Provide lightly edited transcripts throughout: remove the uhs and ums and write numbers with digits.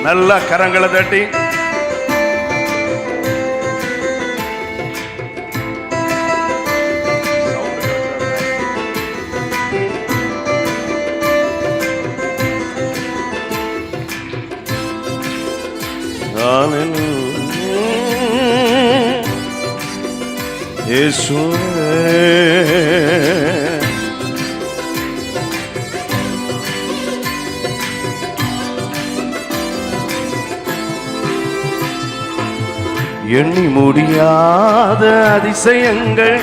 நல்ல கரங்களை தட்டி இயேசுவே எண்ணி முடியாத அதிசயங்கள்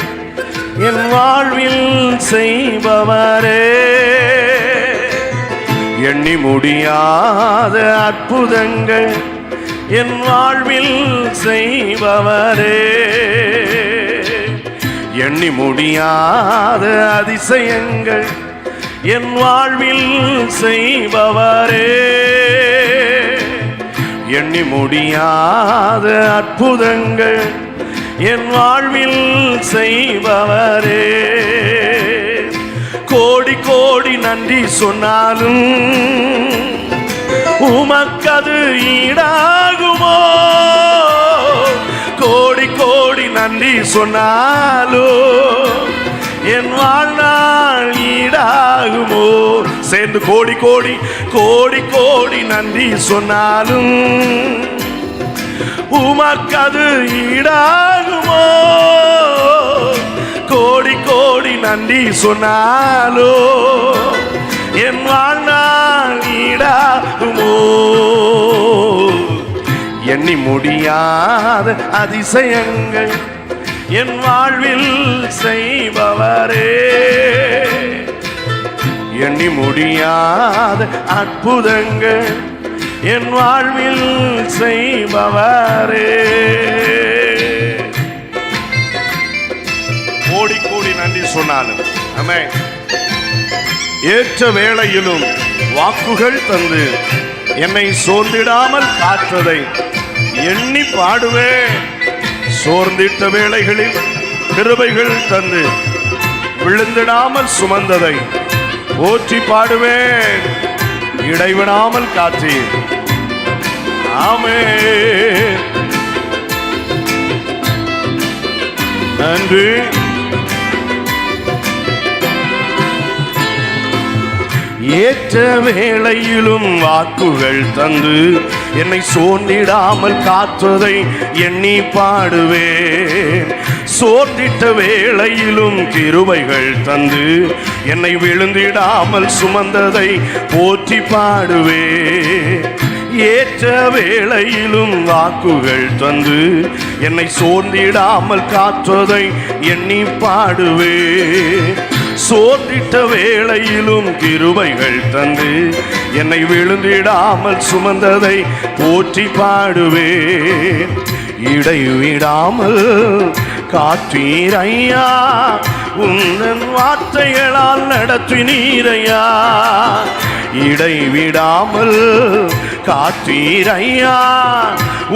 என் வாழ்வில் செய்பவரே, எண்ணி முடியாத அற்புதங்கள் என் வாழ்வில் செய்பவரே, எண்ணி முடியாத அதிசயங்கள் என் வாழ்வில் செய்பவரே, எண்ணி முடியாத அற்புதங்கள் என் வாழ்வில் செய்பவரே. கோடி கோடி நன்றி சொன்னாலும் உமக்கது ஈடாகுமோ, கோடி கோடி நன்றி சொன்னாலும் என் வாழ்நாள் ஈடாகுமோ. சேர்ந்து கோடி கோடி கோடி கோடி நன்றி சொன்னாலும் உமக்கது ஈடாகுமோ, கோடி கோடி நன்றி சொன்னாலும் என் வாழ்நாள் ஈடாகுமோ. எண்ணி முடியாத அதிசயங்கள் என் வாழ்வில் செய்பவரே, எண்ணி முடியாத அற்புதங்கள் என் வாழ்வில் செய்பவரே. கோடி கோடி நன்றி சொன்னாலும் ஆமென். ஏற்ற வேளையிலும் வாக்குகள் தந்து என்னை சோர்ந்திடாமல் காத்ததை எண்ணி பாடுவேன். சோர்ந்திட்ட வேளைகளில் கிருபைகள் தந்து விழுந்திடாமல் சுமந்ததை போற்றி பாடுவேன். இடைவிடாமல் காத்தீர் ஆமென். நன்றி. ஏற்ற வேளையிலும் வாக்குகள் தந்து என்னை சோர்ந்திடாமல் காத்ததை எண்ணி பாடுவேன். சோர்ந்திட்ட வேளையிலும் கிருபைகள் தந்து என்னை விழுந்திடாமல் சுமந்ததை போற்றி பாடுவேன். ஏற்ற வேளையிலும் வாக்குகள் தந்து என்னை சோர்ந்திடாமல் காத்ததை எண்ணி பாடுவேன். சோர்ந்திட்ட வேளையிலும் கிருபைகள் தந்து என்னை விழுந்திடாமல் சுமந்ததை போற்றி பாடுவேன். இடைவிடாமல் காத்தீர் ஐயா, உந்தன் வார்த்தைகளால் நடத்தினீர் ஐயா. இடைவிடாமல் காத்தீர் ஐயா,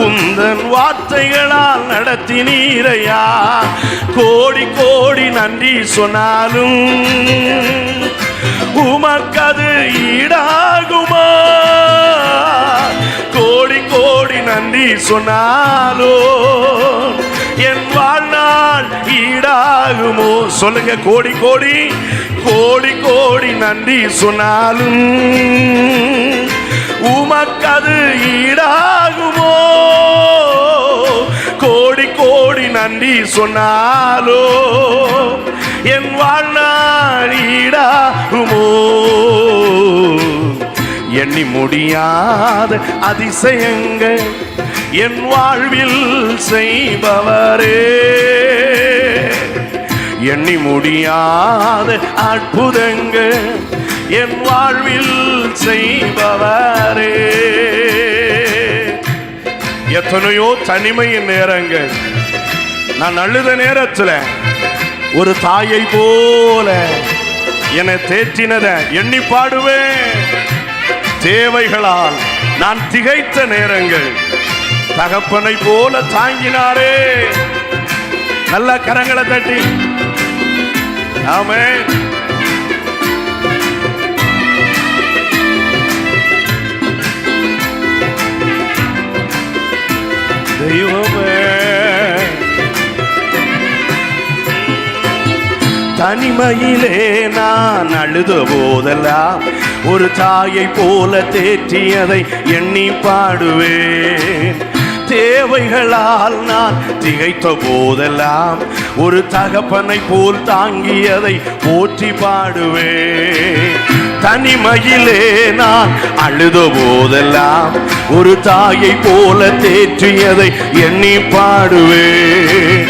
உந்தன் வார்த்தைகளால் நடத்தினீர் ஐயா. கோடி கோடி நன்றி சொன்னாலும் உமக்கது ஈடாகுமா, கோடி கோடி நன்றி சொன்னாலும் என் வாழ்நாள் ஈடாகுமோ. சொல்லுங்க, கோடி கோடி கோடி கோடி நன்றி சொன்னாலும் உமக்கது ஈடாகுமோ, கோடி கோடி நன்றி சொன்னாலோ என் வாழ்நாள் ஈடாகுமோ. எண்ணி முடியாத அதிசயங்கள் என் வாழ்வில் செய்பவரே, எண்ணி முடியாத அற்புதங்கள் என் வாழ்வில் செய்பவரே. எத்தனையோ தனிமையின் நேரங்கள், நான் அழுத நேரத்தில் ஒரு தாயை போல என்னை தேற்றினதை எண்ணி பாடுவேன். தேவைகளால் நான் திகைத்த நேரங்கள் தகப்பனை போல தாங்கினாரே. நல்ல கரங்களை தட்டி ஆமென். தனிமையிலே நான் அழுத போதெல்லாம் ஒரு தாயை போல தேற்றியதை எண்ணி பாடுவேன். தேவைகளால் நான் திகைத்த போதெல்லாம் ஒரு தகப்பனை போல் தாங்கியதை போற்றி பாடுவேன். தனிமையிலே நான் அழுத போதெல்லாம் ஒரு தாயை போல தேற்றியதை எண்ணி பாடுவேன்.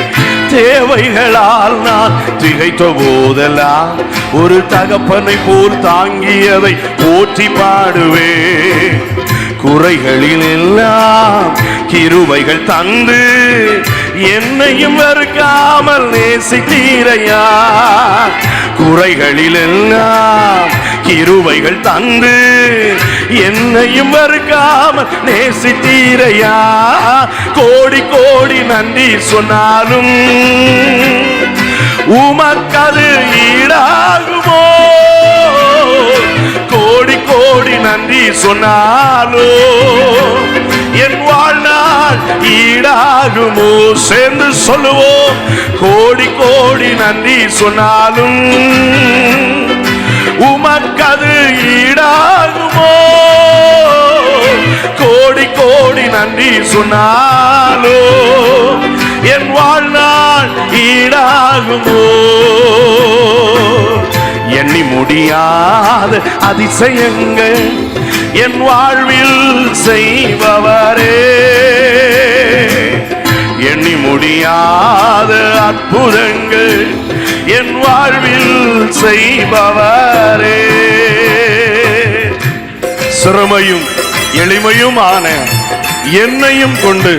தேவைகளால் நான் திகைத்த போதெல்லாம் ஒரு தகப்பனை போல் தாங்கியதை போற்றி பாடுவேன். குறைகளில் எல்லாம் கிருபைகள் தந்து என்னையும் வெறுக்காமல் நேசித்தீரையா. குறைகளில் எல்லாம் கிருபைகள் தந்து என்னையும் வெறுக்காமல் நேசித்தீரையா. கோடி கோடி நன்றி சொன்னாலும் உமக்கது ஈடாகுமோ? கோடி கோடி நன்றி சொன்னாலோ என் வாழ்நாள் ஈடாகுமோ? சேர்ந்து சொல்லுவோம். கோடி கோடி நன்றி சொன்னாலும் உமக்கது ஈடாகுமோ? கோடி கோடி நன்றி சொன்னாலோ என் வாழ்நாள் ஈடாகுமோ? எண்ணி முடியாத அதிசயங்கள் என் வாழ்வில் செய்பவரே. எண்ணி முடியாத அற்புதங்கள் என் வாழ்வில் செய்பவரே. சிறுமையும் எளிமையுமான என்னையும் கொண்டு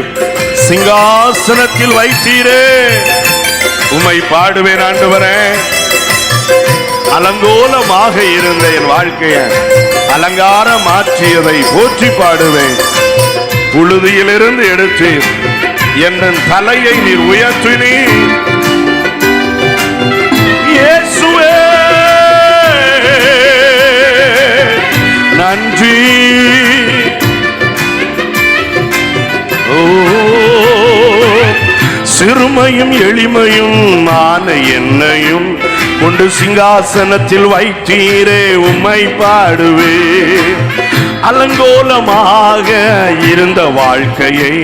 சிங்காசனத்தில் வைத்தீரே. உம்மை பாடுவேன் ஆண்டவரே. அலங்கோலமாக இருந்த என் வாழ்க்கையை அலங்கார மாற்றியதை போற்றி பாடுவேன். புழுதியிலிருந்து எடுத்து என் தலையை நீர் உயர்த்தினீர். இயேசுவே நன்றி. சிறுமையும் எளிமையும் ஆன என்னையும் கொண்டு சிங்காசனத்தில் வைத்தீரே. உம்மை பாடுவே. அலங்கோலமாக இருந்த வாழ்க்கையை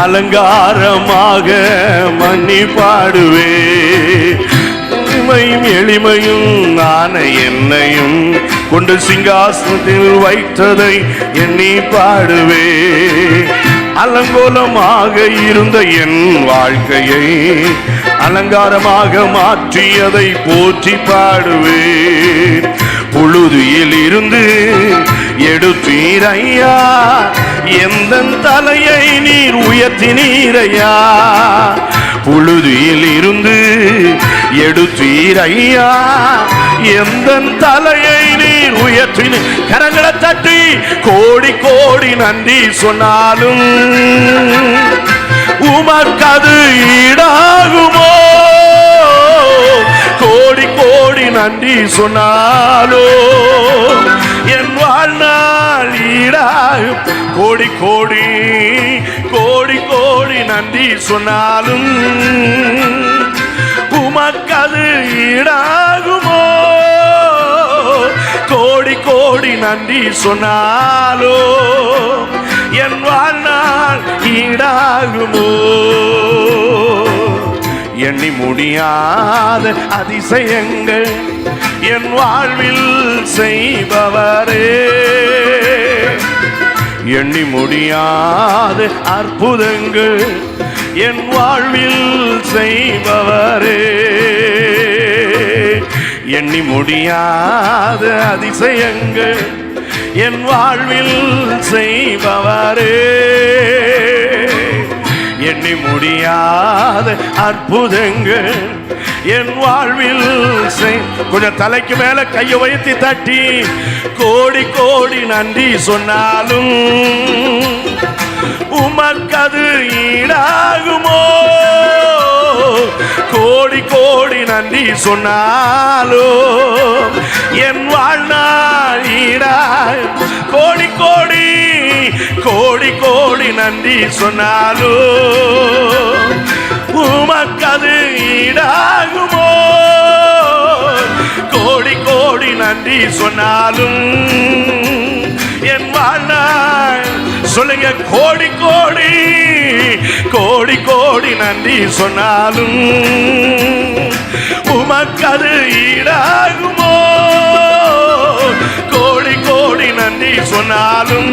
அலங்காரமாக மன்னி பாடுவே. சிறுமையும் எளிமையும் ஆன என்னையும் கொண்டு சிங்காசனத்தில் வைத்ததை எண்ணி பாடுவே. அலங்கோலமாக இருந்த என் வாழ்க்கையை அலங்காரமாக மாற்றியதை போற்றி பாடுவேன். புழுதியில் இருந்து எடுத்தீரையா. எந்த தலையை நீர் உயர்த்தினீரையா. புழுதியில் இருந்து எடுத்தீரையா. எந்த தலையை நீர் உயர்த்தின. கரங்களை தட்டி கோடி கோடி நன்றி சொன்னாலும் உமக்கது ஈடாகுமோ? கோடி கோடி நன்றி சொன்னாலோ என் வாழ்நாள் ஈடாகும். கோடி கோடி கோடி கோடி நன்றி சொன்னாலும் உமக்கது ஈடாகுமோ? கோடி கோடி நன்றி சொன்னாலோ என் வாழ்நாள் ஈடாகுமோ? எண்ணி முடியாத அதிசயங்கள் என் வாழ்வில் செய்பவரே. எண்ணி முடியாத அற்புதங்கள் என் வாழ்வில் செய்பவரே. எண்ணி முடியாத அதிசயங்கள் என் வாழ்வில் செய்பவரே. எண்ணி முடியாத அற்புதங்கள் என் வாழ்வில் கொஞ்சம் தலைக்கு மேல கையை வைத்து தட்டி கோடி கோடி நன்றி சொன்னாலும் உமக்கது ஈடாகுமோ? கோடி கோடி நன்றி சொன்னாலோ என் வாழ்நாள் ஈடாகும். கோடி கோடி கோடி கோடி நன்றி சொன்னாலோ உமக்கது ஈடாகுமோ? நன்றி சொன்னாலும் என் வாழ்நாள் சொல்லுங்க கோடி கோடி கோடி கோடி நன்றி சொன்னாலும் உமக்கு அது ஈடாகுமோ கோடி கோடி நன்றி சொன்னாலும்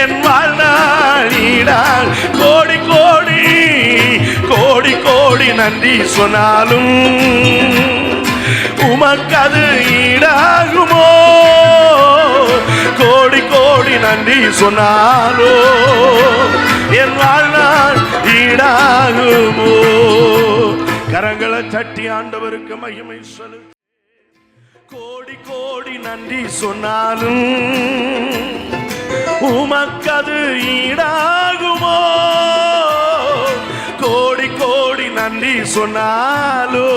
என் வாழ்நாள் ஈடால் கோடி கோடி கோடி கோடி நன்றி சொன்னாலும் உமக்கு அது ஈடாகுமோ கோடி கோடி நன்றி சொன்னாலோ என் வாழ்நாள் ஈடாகுமோ கரங்களை தட்டி ஆண்டவருக்கு மகிமை சொல்லு கோடி கோடி நன்றி சொன்னாலும் உமக்கு அது ஈடாகுமோ கோடி கோடி நன்றி சொன்னாலோ